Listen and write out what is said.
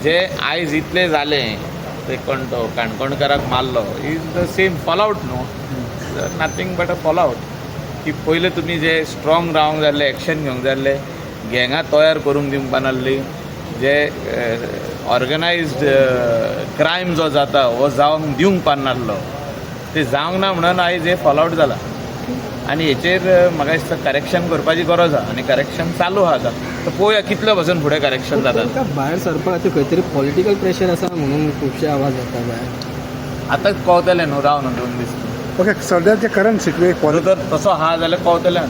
जे आयज इतले जाले ते तो काणकोणकाराक मारलो इज द सेम फॉलआउट न्हू, नथींग बट अ फॉलआउट. की पयले तुमी जे स्ट्रॉंग रावंक जाल्ले, एक्शन घेवंक जाल्ले, गँगां तयार करूंक दिवंक नासली, जे ऑर्गनायज्ड क्रायम जो जाता हो जावंक दिवंक पानासलो, ते जावंक ना म्हणून आयज हे फॉलआउट जाला. आनी हेचेर म्हाका दिसता करेक्शन करपाची गरज आहा आनी करेक्शन चालू आहा आता. तर पळोवया कितले भशेन फुडें करेक्शन जाता. तांकां भायर सरपा खातीर खंय तरी पॉलिटिकल प्रेशर आसा म्हणून खुबशे आवाज येता भायर. आतांच कळतलें न्हू, राव न्हू 2 दीस. ओके, सध्याचे करंट सिच्युएशन जर तसो आहा जाल्यार कळतलें.